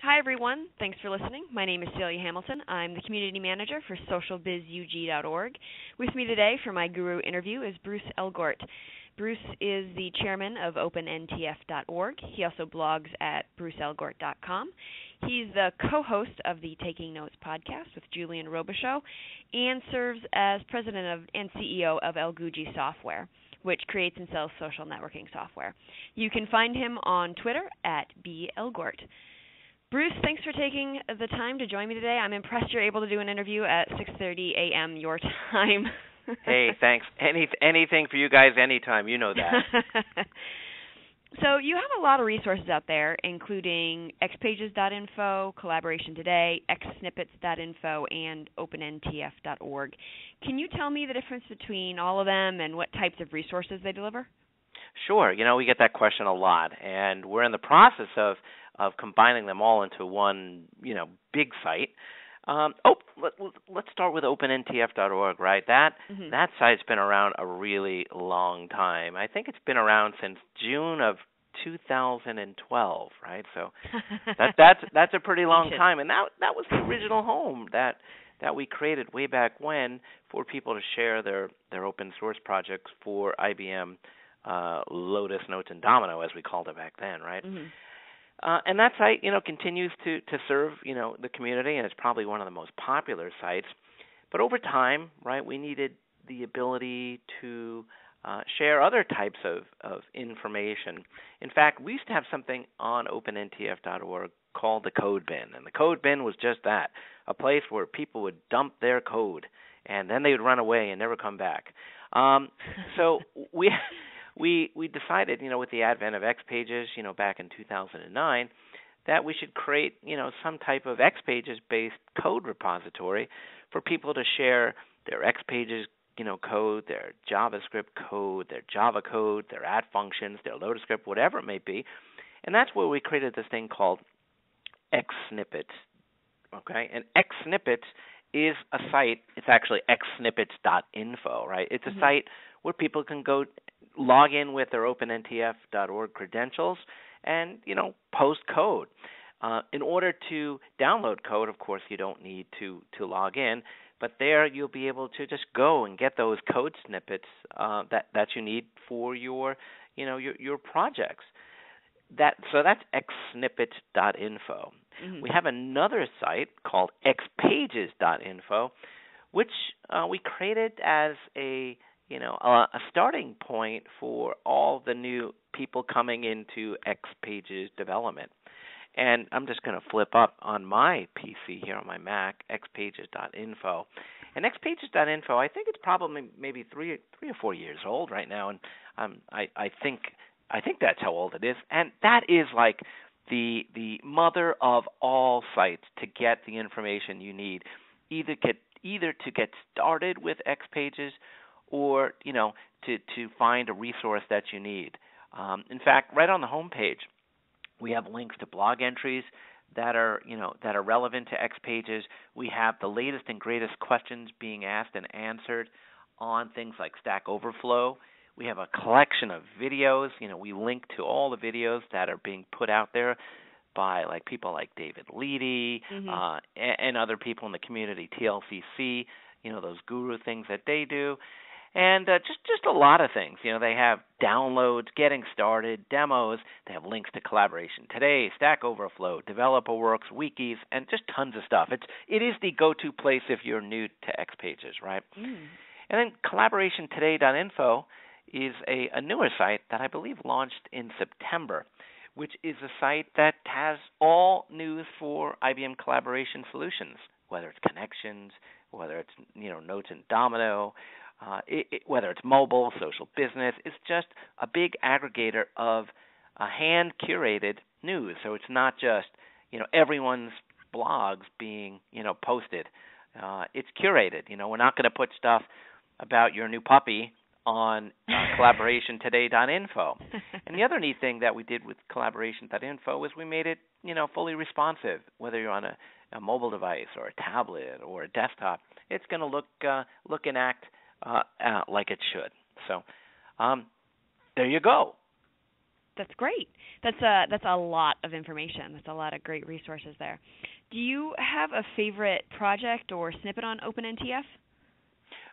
Hi, everyone. Thanks for listening. My name is Celia Hamilton. I'm the Community Manager for SocialBizUG.org. With me today for my Guru interview is Bruce Elgort. Bruce is the chairman of OpenNTF.org. He also blogs at bruceelgort.com. He's the co-host of the Taking Notes podcast with Julian Robichaux and serves as president and CEO of Elgort Software, which creates and sells social networking software. You can find him on Twitter at @BElgort. Bruce, thanks for taking the time to join me today. I'm impressed you're able to do an interview at 6:30 a.m. your time. Hey, thanks. Anything for you guys anytime. You know that. So you have a lot of resources out there, including XPages.info, Collaboration Today, XSnippets.info, and OpenNTF.org. Can you tell me the difference between all of them and what types of resources they deliver? Sure. We get that question a lot, and we're in the process of combining them all into one, big site. Let's start with OpenNTF.org, right? That site's been around a really long time. I think it's been around since June of 2012, right? So that's a pretty long time, and that was the original home that we created way back when for people to share their open source projects for IBM, Lotus Notes, and Domino, as we called it back then, right? Mm-hmm. And that site, continues to serve, the community, and it's probably one of the most popular sites. But over time, right, we needed the ability to share other types of information. In fact, we used to have something on OpenNTF.org called the code bin, and the code bin was just that, a place where people would dump their code, and then they would run away and never come back. So we decided, with the advent of XPages, back in 2009, that we should create, some type of XPages-based code repository for people to share their XPages, code, their JavaScript code, their Java code, their add functions, their Lotus script, whatever it may be. And that's where we created this thing called XSnippets. Okay, and XSnippets is a site. It's actually XSnippets.info, right? It's a site where people can go log in with their OpenNTF.org credentials and, post code. In order to download code, of course, you don't need to log in, but there you'll be able to just go and get those code snippets that you need for your projects. So that's XSnippets.info. We have another site called XPages.info, which we created as a starting point for all the new people coming into XPages development. And I'm just going to flip up on my PC here on my Mac, XPages.info. And XPages.info, I think it's probably maybe 3 or 4 years old right now, and I think that's how old it is. And that is like the mother of all sites to get the information you need, either to get started with XPages or, to find a resource that you need. In fact, right on the home page, we have links to blog entries that are relevant to XPages. We have the latest and greatest questions being asked and answered on things like Stack Overflow. We have a collection of videos. We link to all the videos that are being put out there by people like David Leedy and other people in the community, TLCC, those guru things that they do. And just a lot of things. They have downloads, getting started, demos. They have links to Collaboration Today, Stack Overflow, Developer Works, wikis, and just tons of stuff. It is the go-to place if you're new to XPages, right? And then CollaborationToday.info is a newer site that I believe launched in September, which is a site that has all news for IBM collaboration solutions, whether it's connections, whether it's Notes and Domino, whether it's mobile, social business. It's just a big aggregator of hand-curated news. So it's not just everyone's blogs being posted. It's curated. We're not going to put stuff about your new puppy on CollaborationToday.info. And the other neat thing that we did with Collaboration.info was we made it fully responsive. Whether you're on a mobile device or a tablet or a desktop, it's going to look and act like it should. So there you go. That's great. That's a lot of information. That's a lot of great resources there. Do you have a favorite project or snippet on OpenNTF?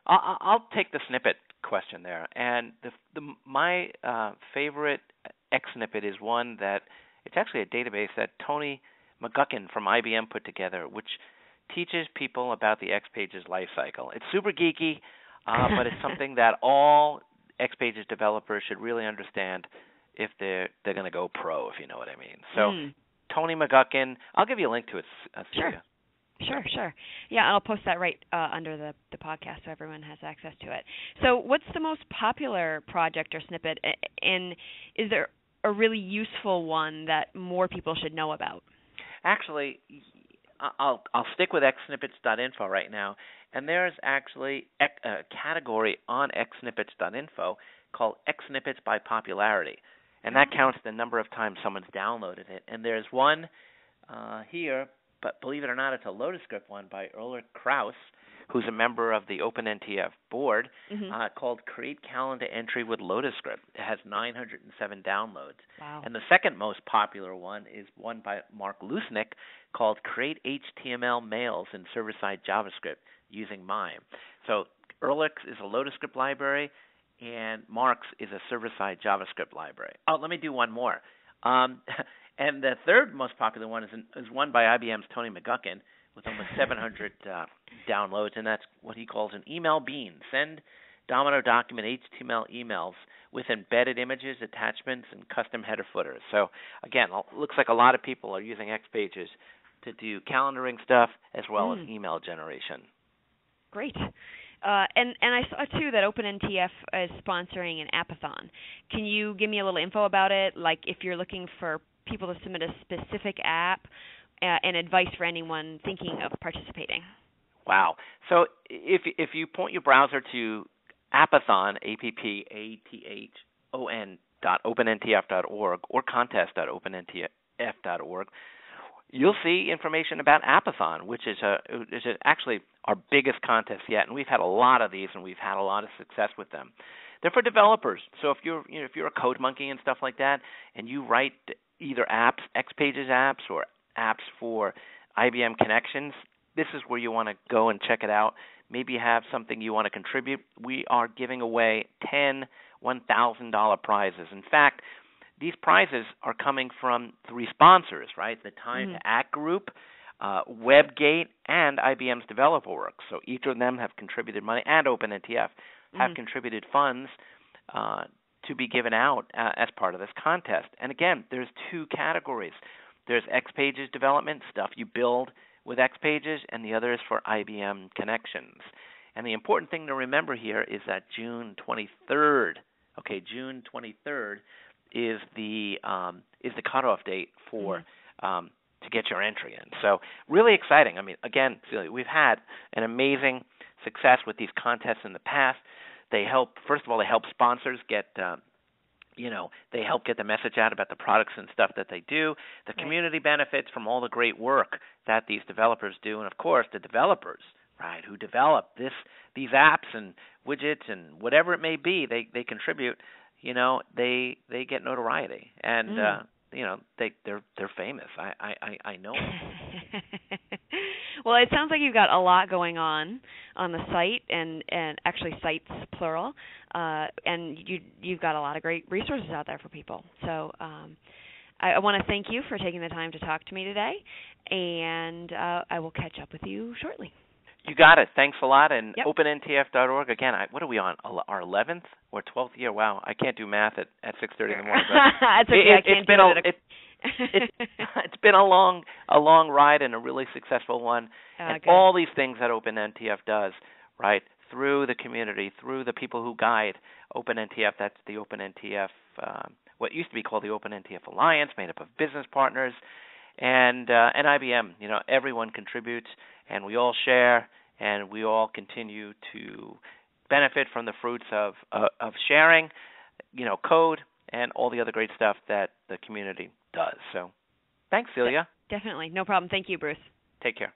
I'll take the snippet question there. And my favorite XSnippet is one that it's actually a database that Tony McGuckin from IBM put together, which teaches people about the XPages lifecycle. It's super geeky, but it's something that all XPages developers should really understand if they're going to go pro, if you know what I mean. So Tony McGuckin, I'll give you a link to it, Celia. Sure. Yeah, I'll post that right under the podcast so everyone has access to it. So what's the most popular project or snippet, and is there a really useful one that more people should know about? Actually, I'll stick with XSnippets.info right now, and there's actually a category on XSnippets.info called XSnippets by popularity, and that counts the number of times someone's downloaded it. And there's one here, but believe it or not, it's a LotusScript one by Elgort Kraus, who's a member of the OpenNTF board, called Create Calendar Entry with LotusScript. It has 907 downloads. Wow. And the second most popular one is one by Mark Lusnick called Create HTML Mails in Server-Side JavaScript using MIME. So Elgort is a LotusScript library, and Mark's is a server-side JavaScript library. Oh, let me do one more. And the third most popular one is one by IBM's Tony McGuckin with almost 700 downloads, and that's what he calls an email bean. Send Domino document HTML emails with embedded images, attachments, and custom header footers. So, again, it looks like a lot of people are using XPages to do calendaring stuff as well as email generation. Great. And I saw, too, that OpenNTF is sponsoring an apathon. Can you give me a little info about it, like if you're looking for people to submit a specific app and advice for anyone thinking of participating? Wow. So if you point your browser to apathon, APPATHON.OpenNTF.org or contest.OpenNTF.org, you'll see information about Apathon, which is actually our biggest contest yet, and we've had a lot of these, and we've had a lot of success with them. They're for developers. So if you're a code monkey and stuff like that, and you write either apps, XPages apps, or apps for IBM connections, this is where you want to go and check it out. Maybe you have something you want to contribute. We are giving away 10 $1,000 prizes. In fact, these prizes are coming from 3 sponsors, right? The Time to Act Group, WebGate, and IBM's DeveloperWorks. So each of them have contributed money, and OpenNTF have contributed funds to be given out as part of this contest. And again, there's 2 categories. There's XPages development, stuff you build with XPages, and the other is for IBM connections. And the important thing to remember here is that June 23rd, is the cutoff date for to get your entry in. So really exciting. I mean, again, Celia, we've had an amazing success with these contests in the past. They help, first of all, they help sponsors get, they help get the message out about the products and stuff that they do. The community benefits from all the great work that these developers do, and of course, the developers, right, who develop these apps and widgets and whatever it may be, they contribute. They get notoriety, and they're famous. I know. Well, it sounds like you've got a lot going on the site, and actually sites plural, and you've got a lot of great resources out there for people. So I want to thank you for taking the time to talk to me today, and I will catch up with you shortly. You got it. Thanks a lot. And OpenNTF.org, again, what are we on, our 11th or 12th year? Wow, I can't do math at 6:30 in the morning. That's okay. It's been a long ride and a really successful one. And good. All these things that OpenNTF does, right, through the community, through the people who guide OpenNTF, that's the OpenNTF, what used to be called the OpenNTF Alliance, made up of business partners, and IBM. Everyone contributes, and we all share, and we all continue to benefit from the fruits of sharing, code, and all the other great stuff that the community does. So thanks, Celia. Definitely. No problem. Thank you, Bruce. Take care.